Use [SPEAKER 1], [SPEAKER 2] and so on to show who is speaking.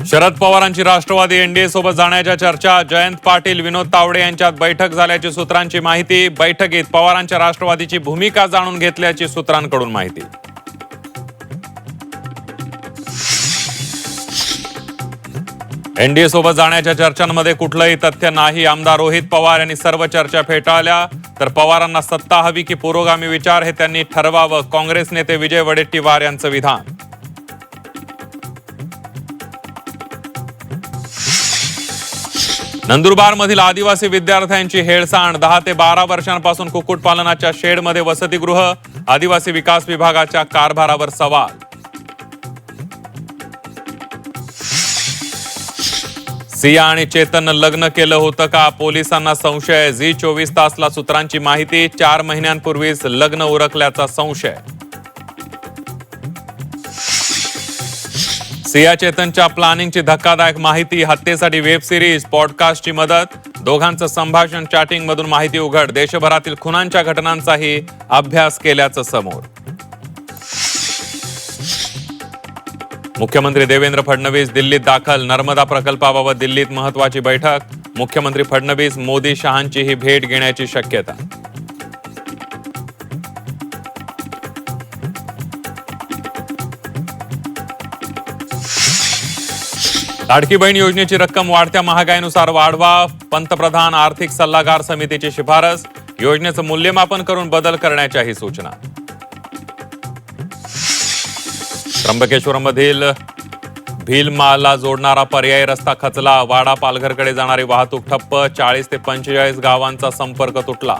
[SPEAKER 1] शरद पवारांची राष्ट्रवादी एनडीए सोबत जाण्याच्या चर्चा. जयंत पाटील, विनोद तावडे यांच्यात बैठक झाल्याची सूत्रांची माहिती. बैठकीत पवारांच्या राष्ट्रवादीची भूमिका जाणून घेतल्याची सूत्रांकडून माहिती. एनडीए सोबत जाण्याच्या चर्चांमध्ये कुठलंही तथ्य नाही. आमदार रोहित पवार यांनी सर्व चर्चा फेटाळल्या. तर पवारांना सत्ता हवी की पुरोगामी विचार हे त्यांनी ठरवावं. काँग्रेस नेते विजय वडेट्टीवार यांचं विधान. नंदुरबारमधील आदिवासी विद्यार्थ्यांची हेळसांड. 10 ते 12 वर्षांपासून कुक्कुटपालनाच्या शेडमध्ये वसतिगृह. आदिवासी विकास विभागाच्या कारभारावर सवाल. सिया आणि चेतननं लग्न केलं होतं का? पोलिसांना संशय. झी 24 तासला सूत्रांची माहिती. 4 महिन्यांपूर्वीच लग्न उरकल्याचा संशय. सिया चेतनच्या प्लॅनिंगची धक्कादायक माहिती. हत्येसाठी वेब सिरीज, पॉडकास्टची मदत. दोघांचं संभाषण चॅटिंग मधून माहिती उघड. देशभरातील खुनांच्या घटनांचाही अभ्यास केल्याचं समोर. मुख्यमंत्री देवेंद्र फडणवीस दिल्लीत दाखल. नर्मदा प्रकल्पाबाबत दिल्लीत महत्वाची बैठक. मुख्यमंत्री फडणवीस मोदी शहांचीही भेट घेण्याची शक्यता. लाडकी बहीण योजनेची रक्कम वाढत्या महागाईनुसार वाढवा. पंतप्रधान आर्थिक सल्लागार समितीची शिफारस. योजनेचं मूल्यमापन करून बदल करण्याच्याही सूचना. त्र्यंबकेश्वरमधील भीलमाला जोडणारा पर्यायी रस्ता खचला. वाडा पालघरकडे जाणारी वाहतूक ठप्प. 40 ते 45 गावांचा संपर्क तुटला.